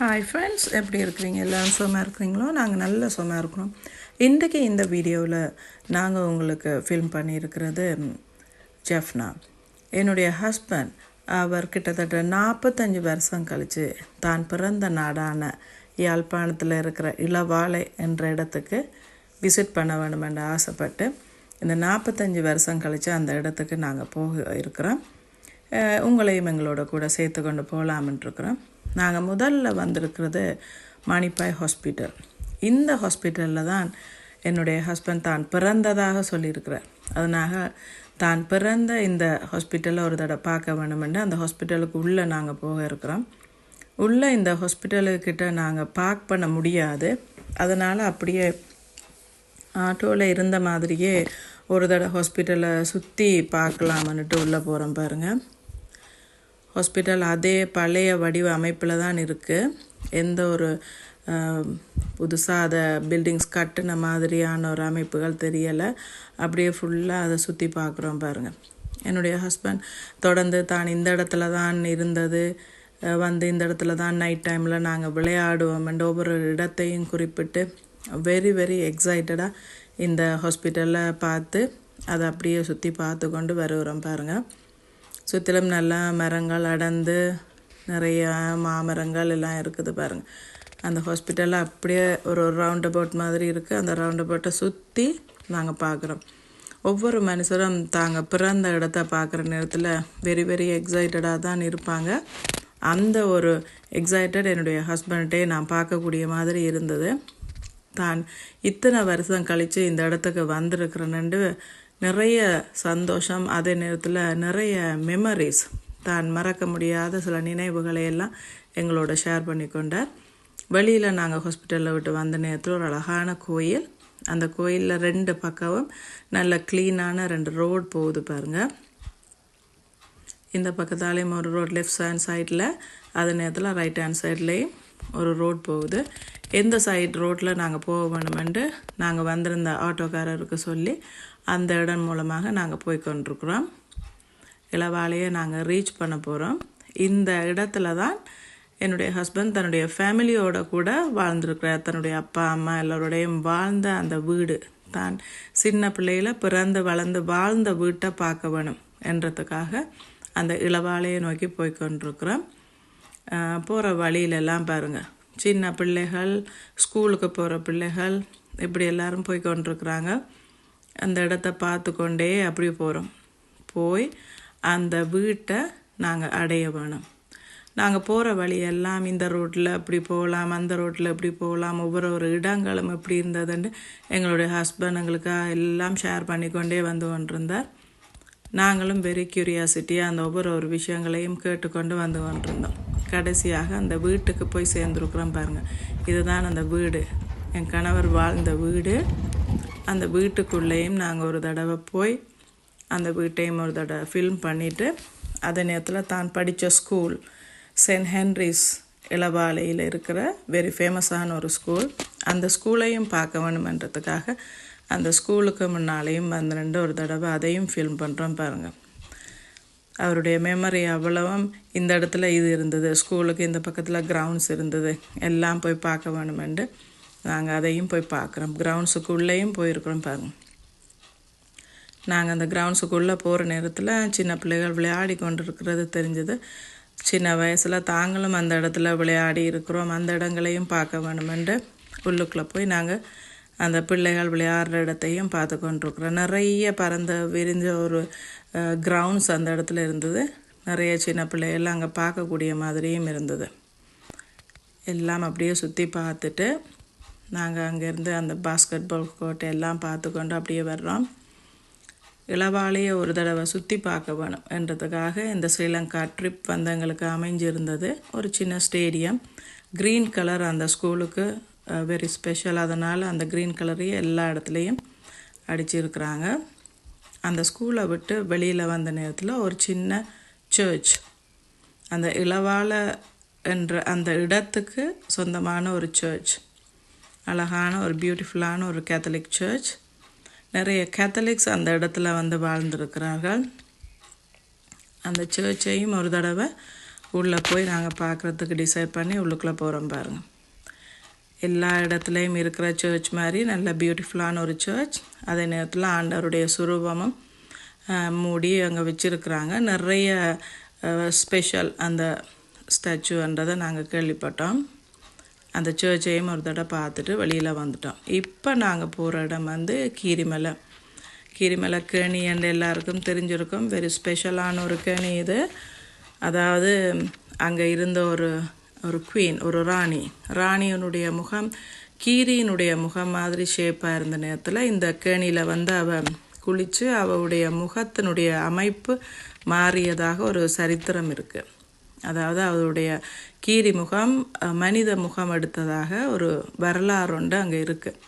Hi friends, எப்படி இருக்கிறீங்க? எல்லோரும் சுகமாக இருக்கிறீங்களோ? நாங்கள் நல்ல சுகமாக இருக்கிறோம். இன்றைக்கி இந்த வீடியோவில் நாங்கள் உங்களுக்கு ஃபில்ம் பண்ணியிருக்கிறது ஜெஃப்னா. என்னுடைய ஹஸ்பண்ட் அவர் கிட்டத்தட்ட 45 வருஷம் கழித்து தான் பிறந்த நாடான யாழ்ப்பாணத்தில் இருக்கிற இளவாலை என்ற இடத்துக்கு விசிட் பண்ண வேண்டும் என்று ஆசைப்பட்டு இந்த 45 வருஷம் கழித்து அந்த இடத்துக்கு நாங்கள் போக இருக்கிறோம். உங்களையும் எங்களோட கூட சேர்த்து கொண்டு போகலாம்ன்ட்டுருக்குறோம். நாங்கள் முதல்ல வந்திருக்கிறது மானிப்பாய் ஹாஸ்பிட்டல். இந்த ஹாஸ்பிட்டலில் தான் என்னுடைய ஹஸ்பண்ட் தான் பிறந்ததாக சொல்லியிருக்கிறார். அதனால தான் பிறந்த இந்த ஹாஸ்பிட்டலில் ஒரு தடவை பார்க்க வேணுமென்று அந்த ஹாஸ்பிட்டலுக்கு உள்ளே நாங்கள் போக இருக்கிறோம். உள்ளே இந்த ஹாஸ்பிட்டலுக்கிட்ட நாங்கள் பார்க் பண்ண முடியாது. அதனால் அப்படியே ஆட்டோவில் இருந்த மாதிரியே ஒரு தடவை ஹாஸ்பிட்டலை சுற்றி பார்க்கலாமன்னுட்டு உள்ளே போகிறோம் பாருங்கள். ஹாஸ்பிட்டல் அதே பழைய வடிவ அமைப்பில் தான் இருக்குது. எந்த ஒரு புதுசாக அதை பில்டிங்ஸ் கட்டின மாதிரியான ஒரு அமைப்புகள் தெரியலை. அப்படியே ஃபுல்லாக அதை சுற்றி பார்க்குறோம் பாருங்கள். என்னுடைய ஹஸ்பண்ட் தொடர்ந்து தான் இந்த இடத்துல தான் இருந்தது, வந்து இந்த இடத்துல தான் நைட் டைமில் நாங்கள் விளையாடுவோம் என்ற ஒவ்வொரு இடத்தையும் குறிப்பிட்டு வெரி வெரி எக்ஸைட்டடாக இந்த ஹாஸ்பிட்டலில் பார்த்து அதை அப்படியே சுற்றி பார்த்து கொண்டு வருகிறோம் பாருங்கள். சுற்றிலும் நல்லா மரங்கள் அடர்ந்து நிறைய மாமரங்கள் எல்லாம் இருக்குது பாருங்கள். அந்த ஹாஸ்பிட்டலில் அப்படியே ஒரு ரவுண்ட் அபவுட் மாதிரி இருக்குது. அந்த ரவுண்ட் அபவுட்டை சுற்றி நாங்கள் பார்க்குறோம். ஒவ்வொரு மனுஷரும் தாங்கள் பிறந்த இடத்த பார்க்குற நேரத்தில் வெரி வெரி எக்ஸைட்டடாக தான் இருப்பாங்க. அந்த ஒரு எக்ஸைட்டட் என்னுடைய ஹஸ்பண்ட்டே நான் பார்க்கக்கூடிய மாதிரி இருந்தது. தான் இத்தனை வருஷம் கழித்து இந்த இடத்துக்கு வந்திருக்கிறேன்னு நிறைய சந்தோஷம், அதே நேரத்தில் நிறைய மெமரிஸ், தான் மறக்க முடியாத சில நினைவுகளை எல்லாம் எங்களோட ஷேர் பண்ணி கொண்டார். வெளியில் நாங்கள் ஹாஸ்பிட்டலில் விட்டு வந்த நேரத்தில் ஒரு அழகான கோயில். அந்த கோயிலில் 2 பக்கமும் நல்ல க்ளீனான 2 ரோடு போகுது பாருங்கள். இந்த பக்கத்தாலேயும் ஒரு ரோட் லெஃப்ட் ஹேண்ட் சைடில், அதே நேரத்தில் ரைட் ஹேண்ட் சைட்லேயும் ஒரு ரோட் போகுது. எந்த சைடு ரோட்டில் நாங்கள் போக வேணுமென்று நாங்கள் வந்திருந்த ஆட்டோக்காரருக்கு சொல்லி அந்த இடம் மூலமாக நாங்கள் போய் கொண்டிருக்கிறோம். இளவாலையை நாங்கள் ரீச் பண்ண போகிறோம். இந்த இடத்துல தான் என்னுடைய ஹஸ்பண்ட் தன்னுடைய ஃபேமிலியோட கூட வாழ்ந்துருக்கிறார். தன்னுடைய அப்பா அம்மா எல்லோருடையும் வாழ்ந்த அந்த வீடு, தான் சின்ன பிள்ளையில் பிறந்து வளர்ந்து வாழ்ந்த வீட்டை பார்க்க வேணும் என்றதுக்காக அந்த இளவாலையை நோக்கி போய் கொண்டிருக்கிறோம். போகிற வழியிலெல்லாம் பாருங்கள், சின்ன பிள்ளைகள், ஸ்கூலுக்கு போகிற பிள்ளைகள், இப்படி எல்லோரும் போய் கொண்டிருக்கிறாங்க. அந்த இடத்த பார்த்து கொண்டே அப்படி போகிறோம். போய் அந்த வீட்டை நாங்கள் அடைய வேணும். நாங்கள் போகிற வழியெல்லாம் இந்த ரோட்டில் இப்படி போகலாம், அந்த ரோட்டில் இப்படி போகலாம், ஒவ்வொரு இடங்களும் எப்படி இருந்ததுன்னு எங்களுடைய ஹஸ்பண்ட் எங்களுக்காக எல்லாம் ஷேர் பண்ணிக்கொண்டே வந்து கொண்டிருந்தார். நாங்களும் வெரி க்யூரியாசிட்டியாக அந்த ஒவ்வொரு விஷயங்களையும் கேட்டுக்கொண்டு வந்து கொண்டிருந்தோம். கடைசியாக அந்த வீட்டுக்கு போய் சேர்ந்துருக்குறோம் பாருங்கள். இதுதான் அந்த வீடு, என் கணவர் வாழ்ந்த வீடு. அந்த வீட்டுக்குள்ளேயும் நாங்கள் ஒரு தடவை போய் அந்த வீட்டையும் ஒரு தடவை ஃபில்ம் பண்ணிவிட்டு, அதே நேரத்தில் தான் படித்த ஸ்கூல் சென்ட் ஹென்ரிஸ் இளவாலையில் இருக்கிற வெரி ஃபேமஸான ஒரு ஸ்கூல், அந்த ஸ்கூலையும் பார்க்க வேணுமென்றதுக்காக அந்த ஸ்கூலுக்கு முன்னாலேயும் வந்து ஒரு தடவை அதையும் ஃபில்ம் பண்ணுறோம் பாருங்கள். அவருடைய மெமரி அவ்வளவும் இந்த இடத்துல இது இருந்தது, ஸ்கூலுக்கு இந்த பக்கத்தில் கிரவுண்ட்ஸ் இருந்தது, எல்லாம் போய் பார்க்க வேணுமென்று நாங்கள் அதையும் போய் பார்க்குறோம். கிரவுண்ட்ஸுக்குள்ளேயும் போயிருக்கிறோம் பாருங்கள். நாங்கள் அந்த கிரவுண்ட்ஸுக்குள்ளே போகிற நேரத்தில் சின்ன பிள்ளைகள் விளையாடி கொண்டு இருக்கிறது தெரிஞ்சது. சின்ன வயசில் தாங்களும் அந்த இடத்துல விளையாடி இருக்கிறோம். அந்த இடங்களையும் பார்க்க வேணுமென்று உள்ளுக்குள்ளே போய் நாங்கள் அந்த பிள்ளைகள் விளையாடுற இடத்தையும் பார்த்து கொண்டிருக்கிறோம். நிறைய பறந்த விரிஞ்ச ஒரு கிரவுண்ட்ஸ் அந்த இடத்துல இருந்தது. நிறைய சின்ன பிள்ளைகள் அங்கே பார்க்கக்கூடிய மாதிரியும் இருந்தது. எல்லாம் அப்படியே சுற்றி பார்த்துட்டு நாங்கள் அங்கேருந்து அந்த பாஸ்கெட் பால் கோர்ட் எல்லாம் பார்த்து கொண்டு அப்படியே வர்றோம். இளவாலையை ஒரு தடவை சுற்றி பார்க்க வேணும் என்றதுக்காக இந்த ஸ்ரீலங்கா ட்ரிப் வந்து எங்களுக்கு அமைஞ்சிருந்தது. ஒரு சின்ன ஸ்டேடியம், க்ரீன் கலர் அந்த ஸ்கூலுக்கு வெரி ஸ்பெஷல். அதனால் அந்த க்ரீன் கலரையே எல்லா இடத்துலையும் அடிச்சிருக்கிறாங்க. அந்த ஸ்கூலை விட்டு வெளியில் வந்த நேரத்தில் ஒரு சின்ன சர்ச், அந்த இளவாலை என்ற அந்த இடத்துக்கு சொந்தமான ஒரு சர்ச், அழகான ஒரு பியூட்டிஃபுல்லான ஒரு கேத்தலிக் சர்ச். நிறைய கேத்தலிக்ஸ் அந்த இடத்துல வந்து வாழ்ந்துருக்கிறார்கள். அந்த சர்ச்சையும் ஒரு தடவை உள்ளே போய் நாங்கள் பார்க்குறதுக்கு டிசைட் பண்ணி உள்ளுக்குள்ளே போகிறோம் பாருங்கள். எல்லா இடத்துலையும் இருக்கிற சர்ச் மாதிரி நல்ல பியூட்டிஃபுல்லான ஒரு சர்ச். அதே நேரத்தில் ஆண்டவருடைய சுரூபமும் மூடி அங்கே வச்சுருக்குறாங்க. நிறைய ஸ்பெஷல் அந்த ஸ்டாச்சுன்றதை நாங்கள் கேள்விப்பட்டோம். அந்த சர்ச்சையும் ஒரு தடவை பார்த்துட்டு வெளியில் வந்துட்டோம். இப்போ நாங்கள் போகிற இடம் வந்து கீரிமலை. கீரிமலை கேணி என்று எல்லாருக்கும் தெரிஞ்சிருக்கும். வெரி ஸ்பெஷலான ஒரு கேணி இது. அதாவது அங்கே இருந்த ஒரு குவீன், ஒரு ராணியினுடைய முகம் கீரியினுடைய முகம் மாதிரி ஷேப்பாக இருந்த நேரத்தில் இந்த கேணியில் வந்து அவள் குளித்து அவளுடைய முகத்தினுடைய அமைப்பு மாறியதாக ஒரு சரித்திரம் இருக்குது. அதாவது அவளுடைய கீரி முகம் மனித முகம் எடுத்ததாக ஒரு வரலாறு ஒன்று அங்கே இருக்குது.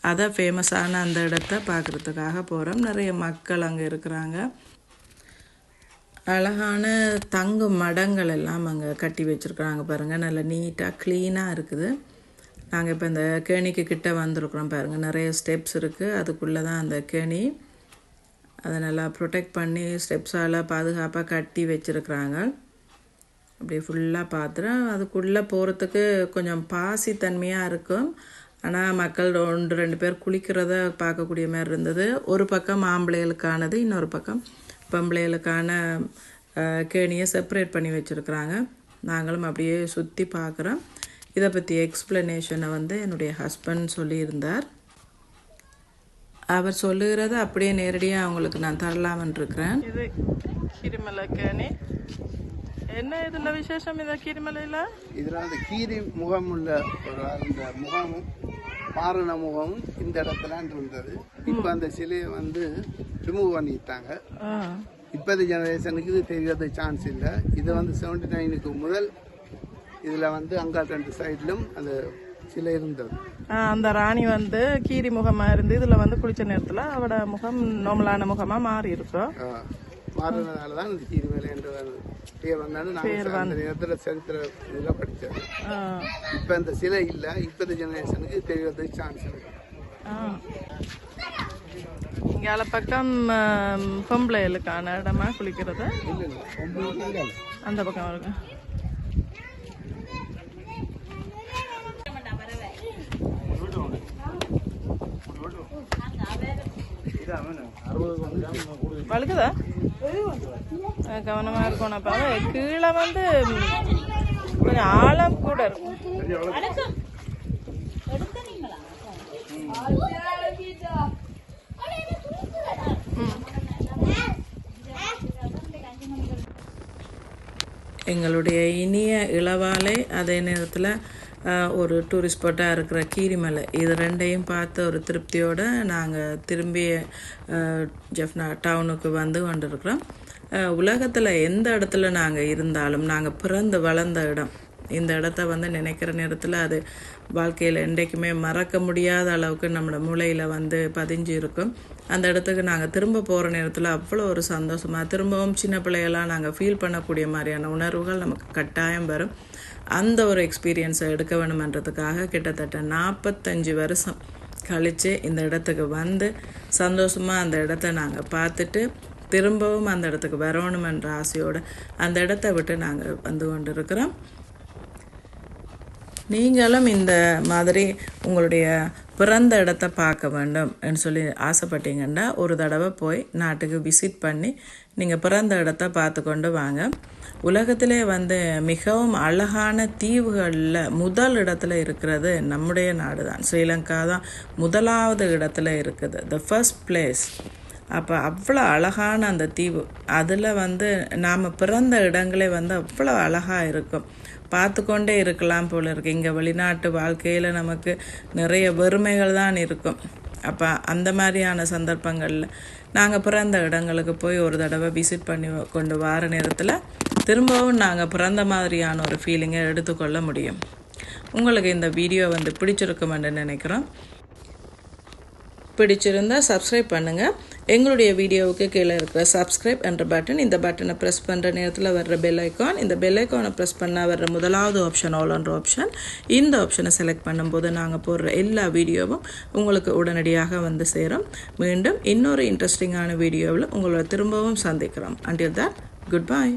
அதை ஃபேமஸான அந்த இடத்த பார்க்குறதுக்காக போகிறோம். நிறைய மக்கள் அங்கே இருக்கிறாங்க. அழகான தங்கும் மடங்கள் எல்லாம் அங்கே கட்டி வச்சுருக்குறாங்க பாருங்கள். நல்லா நீட்டாக க்ளீனாக இருக்குது. நாங்கள் இப்போ இந்த கேணிக்கு கிட்டே வந்திருக்கிறோம் பாருங்கள். நிறைய ஸ்டெப்ஸ் இருக்குது. அதுக்குள்ளே தான் அந்த கேணி. அதை நல்லா ப்ரொடெக்ட் பண்ணி ஸ்டெப்ஸால் பாதுகாப்பாக கட்டி வச்சுருக்குறாங்க. அப்படியே ஃபுல்லாக பார்த்துறேன். அதுக்குள்ளே போகிறதுக்கு கொஞ்சம் பாசி தன்மையாக இருக்கும். ஆனால் மக்கள் 1-2 பேர் குளிக்கிறத பார்க்கக்கூடிய மாதிரி இருந்தது. ஒரு பக்கம் ஆம்பளைகளுக்கானது, இன்னொரு பக்கம் பொம்பளைகளுக்கான கேணியை செப்பரேட் பண்ணி வச்சுருக்குறாங்க. நாங்களும் அப்படியே சுற்றி பார்க்குறோம். இதை பற்றி எக்ஸ்ப்ளனேஷனை வந்து என்னுடைய ஹஸ்பண்ட் சொல்லியிருந்தார். அவர் சொல்லுகிறத அப்படியே நேரடியாக அவங்களுக்கு நான் தரலாமன் இருக்கிறேன். இது கீரிமலை கேணி. என்ன இதில் விசேஷம்? இதை கீரிமலையில் இதில் அந்த கீரி முகம் உள்ள ஒரு அந்த முகமும் மாறின முகமும் இந்த இடத்துல இருந்தது. இப்போ அந்த சிலையை வந்து ரிமூவ் பண்ணிட்டாங்க. இப்போது ஜெனரேஷனுக்கு இது தெரியறது சான்ஸ் இல்லை. இது வந்து 79க்கு முதல் இதில் வந்து அங்கே 2 சைட்லும் அந்த சிலை இருந்தது. அந்த ராணி வந்து கீரி முகமாக இருந்து இதில் வந்து குளிச்ச நேரத்தில் அவட முகம் நார்மலான முகமாக மாறி இருக்கும். மாறினதால தான் இந்த கீரிமலை என்ற பேர் வந்தாலும் நாங்கள் அந்த நேரத்தில் சரித்திர இதில் படித்தது. இப்போ அந்த சிலை இல்லை. இப்போது ஜெனரேஷனுக்கு தெரியறதுக்கு சான்ஸ் இருக்கு. இங்கால பக்கம் பொம்பளைகளுக்கான இடமா குளிக்கிறது. அந்த பக்கம் இருக்கு. வழுக்குதா? கவனமா இருக்கணும்ப்பா. கீழே வந்து கொஞ்சம் ஆழம் கூட இருக்கும். எங்களுடைய இனிய இளவாலை, அதே நேரத்தில் ஒரு டூரிஸ்ட் ஸ்பாட்டாக இருக்கிற கீரிமலை, இது ரெண்டையும் பார்த்த ஒரு திருப்தியோடு நாங்கள் திரும்பி ஜெஃப்னா டவுனுக்கு வந்து கொண்டிருக்கிறோம். உலகத்தில் எந்த இடத்துல நாங்கள் இருந்தாலும், நாங்கள் பிறந்து வளர்ந்த இடம், இந்த இடத்த வந்து நினைக்கிற நேரத்தில் அது வாழ்க்கையில் என்றைக்குமே மறக்க முடியாத அளவுக்கு நம்மளோட மூளையில் வந்து பதிஞ்சு இருக்கும். அந்த இடத்துக்கு நாங்கள் திரும்ப போகிற நேரத்தில் அவ்வளோ ஒரு சந்தோஷமாக, திரும்பவும் சின்ன பிள்ளைகளாக நாங்கள் ஃபீல் பண்ணக்கூடிய மாதிரியான உணர்வுகள் நமக்கு கட்டாயம் வரும். அந்த ஒரு எக்ஸ்பீரியன்ஸை எடுக்க வேணுமன்றதுக்காக கிட்டத்தட்ட 45 வருஷம் கழித்து இந்த இடத்துக்கு வந்து சந்தோஷமாக அந்த இடத்த நாங்கள் பார்த்துட்டு திரும்பவும் அந்த இடத்துக்கு வரணுமென்ற ஆசையோடு அந்த இடத்த விட்டு நாங்கள் வந்து கொண்டு இருக்கிறோம். நீங்களும் இந்த மாதிரி உங்களுடைய பிறந்த இடத்த பார்க்க வேண்டும் என்று சொல்லி ஆசைப்பட்டீங்கன்னா ஒரு தடவை போய் நாட்டுக்கு விசிட் பண்ணி நீங்கள் பிறந்த இடத்த பார்த்து கொண்டு வாங்க. உலகத்திலே வந்து மிகவும் அழகான தீவுகளில் முதல் இடத்துல இருக்கிறது நம்முடைய நாடு தான். ஸ்ரீலங்கா தான் முதலாவது இடத்துல இருக்குது, த ஃபர்ஸ்ட் பிளேஸ். அப்போ அவ்வளோ அழகான அந்த தீவு, அதில் வந்து நாம் பிறந்த இடங்களே வந்து அவ்வளோ அழகாக இருக்கும், பார்த்து கொண்டே இருக்கலாம் போல இருக்குது. இங்கே வெளிநாட்டு வாழ்க்கையில் நமக்கு நிறைய வெறுமைகள் தான் இருக்கும். அப்போ அந்த மாதிரியான சந்தர்ப்பங்களில் நாங்கள் பிறந்த இடங்களுக்கு போய் ஒரு தடவை விசிட் பண்ணி கொண்டு வர நேரத்தில் திரும்பவும் நாங்கள் பிறந்த மாதிரியான ஒரு ஃபீலிங்கை எடுத்துக்கொள்ள முடியும். உங்களுக்கு இந்த வீடியோ வந்து பிடிச்சிருக்குமென்று நினைக்கிறோம். பிடிச்சிருந்தால் சப்ஸ்கிரைப் பண்ணுங்கள். எங்களுடைய வீடியோவுக்கு கீழே இருக்கிற சப்ஸ்கிரைப் என்ற பட்டன், இந்த பட்டனை ப்ரெஸ் பண்ணுற நேரத்தில் வர்ற பெல் ஐக்கான், இந்த பெல் ஐக்கானை ப்ரெஸ் பண்ணால் வர்ற முதலாவது ஆப்ஷன் ஆல்ன்ற ஆப்ஷன். இந்த ஆப்ஷனை செலக்ட் பண்ணும்போது நாங்கள் போடுற எல்லா வீடியோவும் உங்களுக்கு உடனடியாக வந்து சேரும். மீண்டும் இன்னொரு இன்ட்ரெஸ்டிங்கான வீடியோவில் உங்களை திரும்பவும் சந்திக்கிறோம். Until that, goodbye.